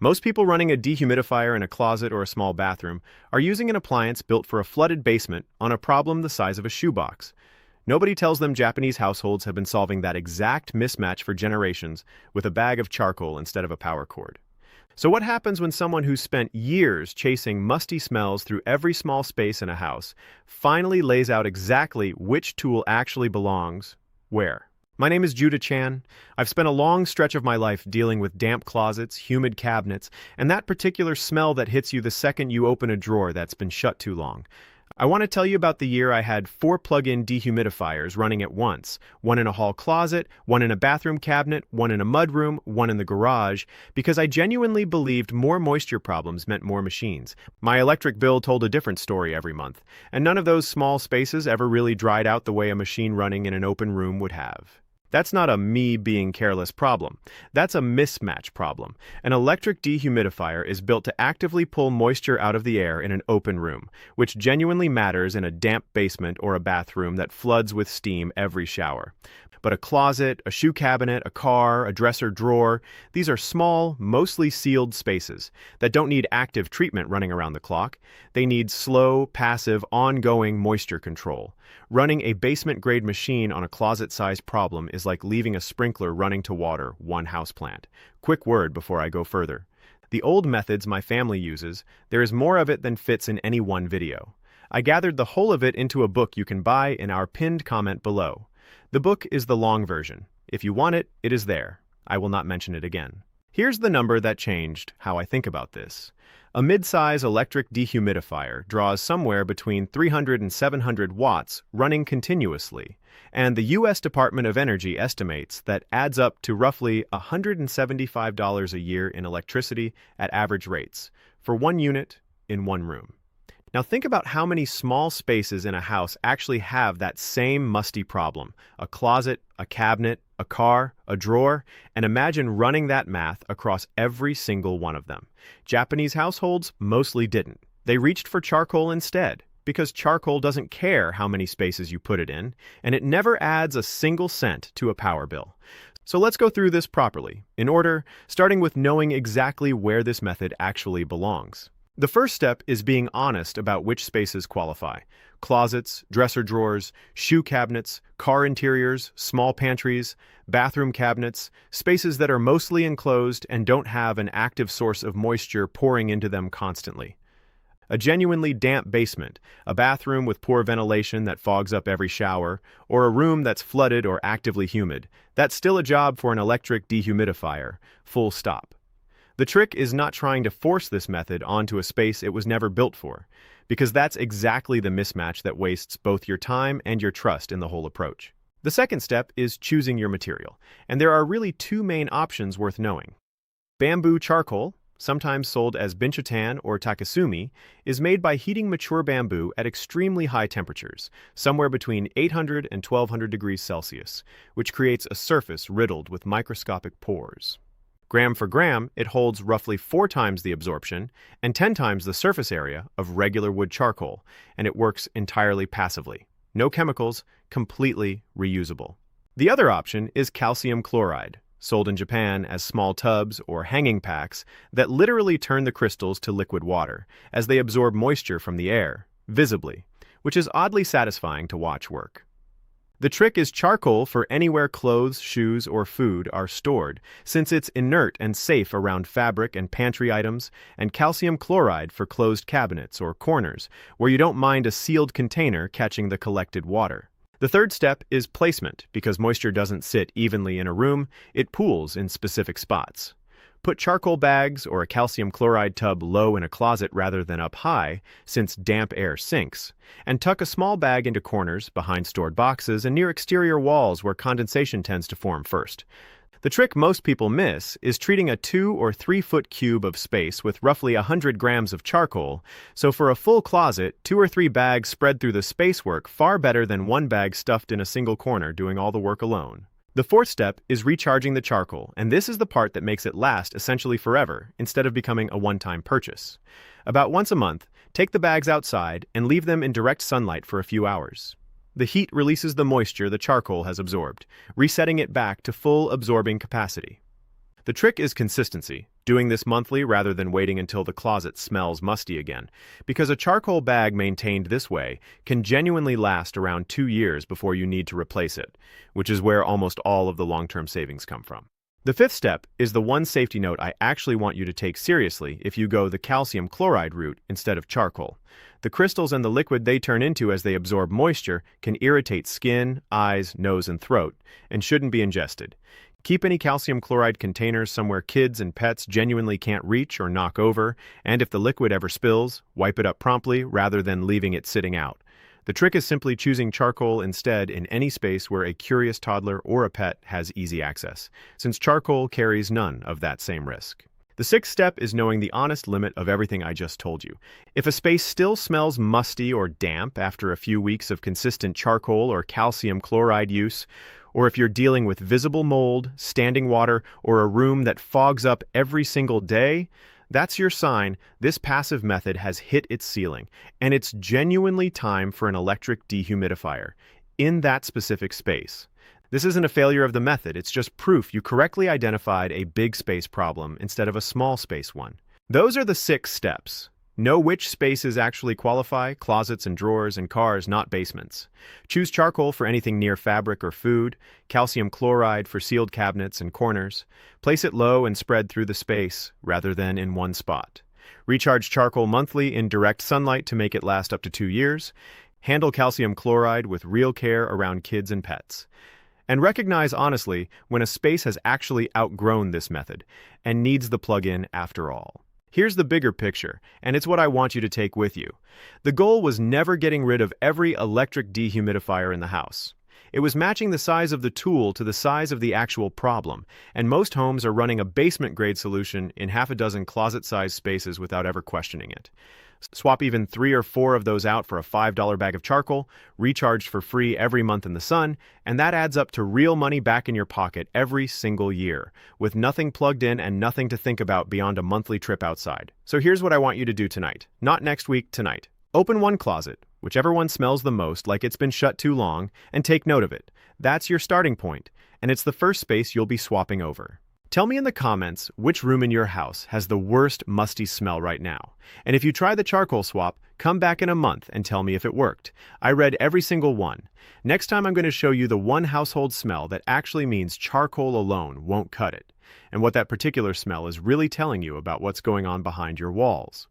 Most people running a dehumidifier in a closet or a small bathroom are using an appliance built for a flooded basement on a problem the size of a shoebox. Nobody tells them Japanese households have been solving that exact mismatch for generations with a bag of charcoal instead of a power cord. So what happens when someone who's spent years chasing musty smells through every small space in a house finally lays out exactly which tool actually belongs where? My name is Judah Chan. I've spent a long stretch of my life dealing with damp closets, humid cabinets, and that particular smell that hits you the second you open a drawer that's been shut too long. I want to tell you about the year I had 4 plug-in dehumidifiers running at once, one in a hall closet, one in a bathroom cabinet, one in a mudroom, one in the garage, because I genuinely believed more moisture problems meant more machines. My electric bill told a different story every month, and none of those small spaces ever really dried out the way a machine running in an open room would have. That's not a me being careless problem. That's a mismatch problem. An electric dehumidifier is built to actively pull moisture out of the air in an open room, which genuinely matters in a damp basement or a bathroom that floods with steam every shower. But a closet, a shoe cabinet, a car, a dresser drawer, these are small, mostly sealed spaces that don't need active treatment running around the clock. They need slow, passive, ongoing moisture control. Running a basement-grade machine on a closet-sized problem is like leaving a sprinkler running to water one houseplant. Quick word before I go further. The old methods my family uses, there is more of it than fits in any one video. I gathered the whole of it into a book you can buy in our pinned comment below. The book is the long version. If you want it, it is there. I will not mention it again. Here's the number that changed how I think about this. A mid-size electric dehumidifier draws somewhere between 300 and 700 watts running continuously, and the U.S. Department of Energy estimates that adds up to roughly $175 a year in electricity at average rates for one unit in one room. Now think about how many small spaces in a house actually have that same musty problem. A closet, a cabinet, a car, a drawer, and imagine running that math across every single one of them. Japanese households mostly didn't. They reached for charcoal instead, because charcoal doesn't care how many spaces you put it in, and it never adds a single cent to a power bill. So let's go through this properly, in order, starting with knowing exactly where this method actually belongs. The first step is being honest about which spaces qualify. Closets, dresser drawers, shoe cabinets, car interiors, small pantries, bathroom cabinets, spaces that are mostly enclosed and don't have an active source of moisture pouring into them constantly. A genuinely damp basement, a bathroom with poor ventilation that fogs up every shower, or a room that's flooded or actively humid, that's still a job for an electric dehumidifier, full stop. The trick is not trying to force this method onto a space it was never built for, because that's exactly the mismatch that wastes both your time and your trust in the whole approach. The second step is choosing your material, and there are really 2 main options worth knowing. Bamboo charcoal, sometimes sold as binchotan or takasumi, is made by heating mature bamboo at extremely high temperatures, somewhere between 800 and 1200 degrees Celsius, which creates a surface riddled with microscopic pores. Gram for gram, it holds roughly 4 times the absorption and 10 times the surface area of regular wood charcoal, and it works entirely passively. No chemicals, completely reusable. The other option is calcium chloride, sold in Japan as small tubs or hanging packs that literally turn the crystals to liquid water as they absorb moisture from the air, visibly, which is oddly satisfying to watch work. The trick is charcoal for anywhere clothes, shoes, or food are stored, since it's inert and safe around fabric and pantry items, and calcium chloride for closed cabinets or corners, where you don't mind a sealed container catching the collected water. The third step is placement, because moisture doesn't sit evenly in a room, it pools in specific spots. Put charcoal bags or a calcium chloride tub low in a closet rather than up high, since damp air sinks, and tuck a small bag into corners, behind stored boxes, and near exterior walls where condensation tends to form first. The trick most people miss is treating a 2 or 3 foot cube of space with roughly 100 grams of charcoal, so for a full closet, 2 or 3 bags spread through the space work far better than 1 bag stuffed in a single corner doing all the work alone. The fourth step is recharging the charcoal, and this is the part that makes it last essentially forever instead of becoming a one-time purchase. About once a month, take the bags outside and leave them in direct sunlight for a few hours. The heat releases the moisture the charcoal has absorbed, resetting it back to full absorbing capacity. The trick is consistency, doing this monthly rather than waiting until the closet smells musty again, because a charcoal bag maintained this way can genuinely last around 2 years before you need to replace it, which is where almost all of the long-term savings come from. The fifth step is the one safety note I actually want you to take seriously if you go the calcium chloride route instead of charcoal. The crystals and the liquid they turn into as they absorb moisture can irritate skin, eyes, nose, and throat, and shouldn't be ingested. Keep any calcium chloride containers somewhere kids and pets genuinely can't reach or knock over, and if the liquid ever spills, wipe it up promptly rather than leaving it sitting out. The trick is simply choosing charcoal instead in any space where a curious toddler or a pet has easy access, since charcoal carries none of that same risk. The sixth step is knowing the honest limit of everything I just told you. If a space still smells musty or damp after a few weeks of consistent charcoal or calcium chloride use, or if you're dealing with visible mold, standing water, or a room that fogs up every single day, that's your sign this passive method has hit its ceiling, and it's genuinely time for an electric dehumidifier in that specific space. This isn't a failure of the method, it's just proof you correctly identified a big space problem instead of a small space one. Those are the 6 steps. Know which spaces actually qualify, closets and drawers and cars, not basements. Choose charcoal for anything near fabric or food, calcium chloride for sealed cabinets and corners. Place it low and spread through the space, rather than in one spot. Recharge charcoal monthly in direct sunlight to make it last up to 2 years. Handle calcium chloride with real care around kids and pets. And recognize honestly when a space has actually outgrown this method and needs the plug-in after all. Here's the bigger picture, and it's what I want you to take with you. The goal was never getting rid of every electric dehumidifier in the house. It was matching the size of the tool to the size of the actual problem, and most homes are running a basement-grade solution in half a dozen closet-sized spaces without ever questioning it. Swap even 3 or 4 of those out for a $5 bag of charcoal, recharged for free every month in the sun, and that adds up to real money back in your pocket every single year, with nothing plugged in and nothing to think about beyond a monthly trip outside. So here's what I want you to do tonight. Not next week, tonight. Open one closet, whichever one smells the most like it's been shut too long, and take note of it. That's your starting point, and it's the first space you'll be swapping over. Tell me in the comments which room in your house has the worst musty smell right now. And if you try the charcoal swap, come back in a month and tell me if it worked. I read every single one. Next time I'm going to show you the one household smell that actually means charcoal alone won't cut it, and what that particular smell is really telling you about what's going on behind your walls.